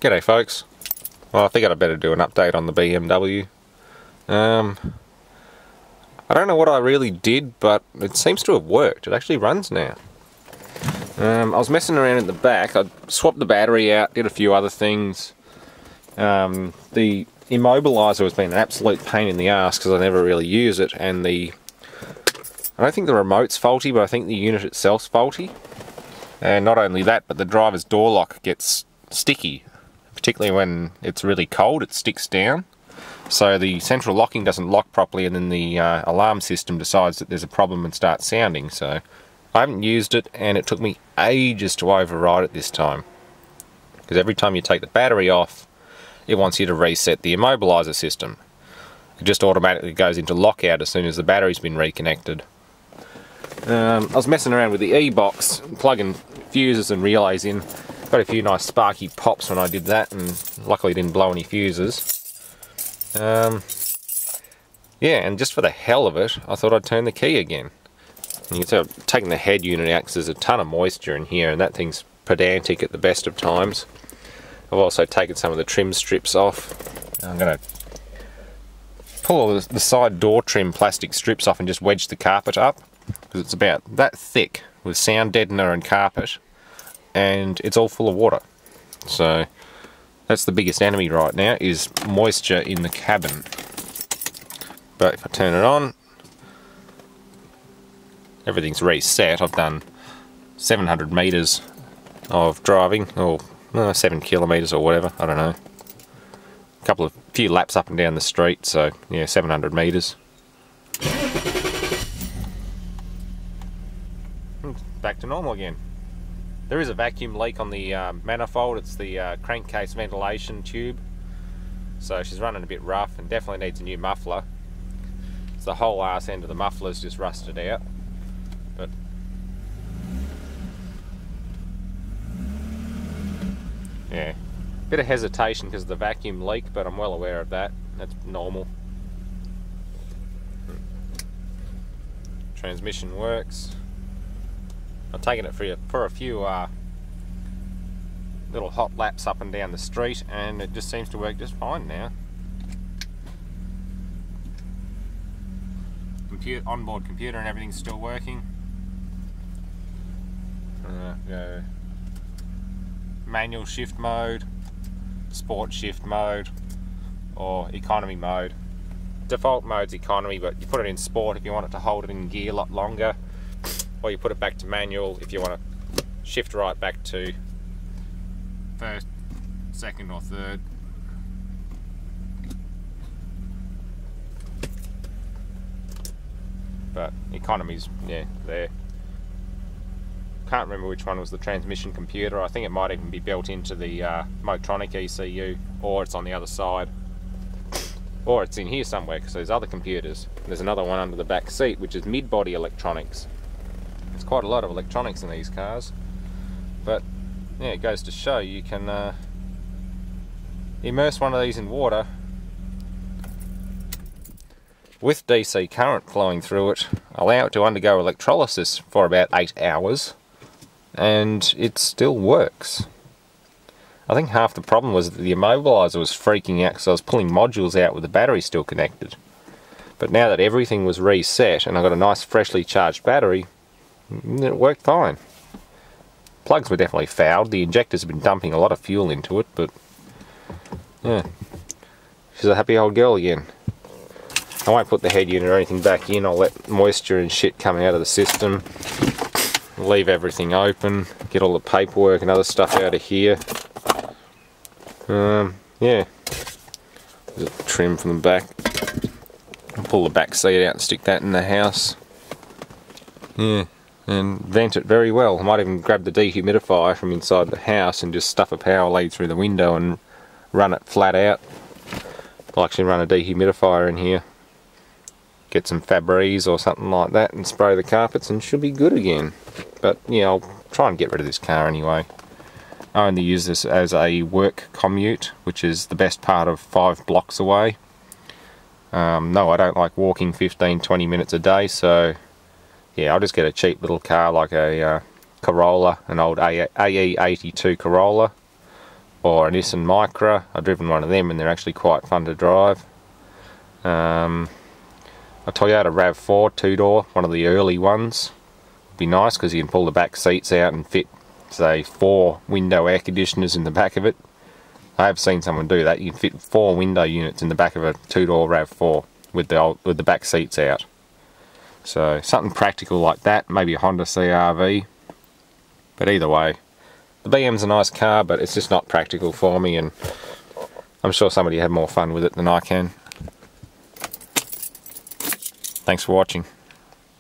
G'day folks. Well, I think I'd better do an update on the BMW. I don't know what I really did, but it seems to have worked. It actually runs now. I was messing around in the back. I swapped the battery out, did a few other things. The immobiliser has been an absolute pain in the ass because I never really use it, and I don't think the remote's faulty, but I think the unit itself's faulty. And not only that, but the driver's door lock gets sticky. Particularly when it's really cold, it sticks down. So the central locking doesn't lock properly, and then the alarm system decides that there's a problem and starts sounding. So I haven't used it, and it took me ages to override it this time. Because every time you take the battery off, it wants you to reset the immobiliser system. It just automatically goes into lockout as soon as the battery's been reconnected. I was messing around with the e-box, plugging fuses and relays in. Got a few nice sparky pops when I did that, and luckily didn't blow any fuses. Yeah, and just for the hell of it, I thought I'd turn the key again. And you can see I've taken the head unit out because there's a ton of moisture in here, and that thing's pedantic at the best of times. I've also taken some of the trim strips off. I'm going to pull all the side door trim plastic strips off and just wedge the carpet up, because it's about that thick with sound deadener and carpet. And it's all full of water. So that's the biggest enemy right now, is moisture in the cabin. But if I turn it on, everything's reset. I've done 700 metres of driving, or 7 kilometres or whatever, I don't know. Few laps up and down the street, so yeah, 700 metres. Back to normal again. There is a vacuum leak on the manifold. It's the crankcase ventilation tube. So she's running a bit rough and definitely needs a new muffler. It's the whole arse end of the muffler's just rusted out. But yeah, bit of hesitation because of the vacuum leak, but I'm well aware of that. That's normal. Transmission works. I've taken it for a few little hot laps up and down the street, and it just seems to work just fine now. Onboard computer and everything's still working. Go manual shift mode, sport shift mode, or economy mode. Default mode's economy, but you put it in sport if you want it to hold it in gear a lot longer. Or you put it back to manual if you want to shift right back to first, second or third. But economy's, yeah, there. Can't remember which one was the transmission computer. I think it might even be built into the Motronic ECU, or it's on the other side. Or it's in here somewhere, because there's other computers. There's another one under the back seat, which is mid-body electronics. There's quite a lot of electronics in these cars, but yeah, it goes to show you can immerse one of these in water with DC current flowing through it, allow it to undergo electrolysis for about 8 hours, and it still works. I think half the problem was that the immobiliser was freaking out because I was pulling modules out with the battery still connected. But now that everything was reset and I got a nice freshly charged battery, it worked fine. Plugs were definitely fouled. The injectors have been dumping a lot of fuel into it, but yeah, she's a happy old girl again. I won't put the head unit or anything back in. I'll let moisture and shit come out of the system. Leave everything open. Get all the paperwork and other stuff out of here. Yeah. There's a trim from the back. I'll pull the back seat out and stick that in the house. Yeah. And vent it very well. I might even grab the dehumidifier from inside the house and just stuff a power lead through the window and run it flat out. I'll actually run a dehumidifier in here. Get some Febreze or something like that and spray the carpets and should be good again. But yeah, I'll try and get rid of this car anyway. I only use this as a work commute, which is the best part of 5 blocks away. No, I don't like walking 15-20 minutes a day, so yeah, I'll just get a cheap little car like a Corolla, an old AE82 Corolla, or a Nissan Micra. I've driven one of them and they're actually quite fun to drive. A Toyota RAV4 2-door, one of the early ones. Would be nice because you can pull the back seats out and fit, say, 4 window air conditioners in the back of it. I have seen someone do that. You can fit 4 window units in the back of a 2-door RAV4 with the back seats out. So something practical like that, maybe a Honda CR-V. But either way, the BM's a nice car, but it's just not practical for me, and I'm sure somebody had more fun with it than I can. Thanks for watching.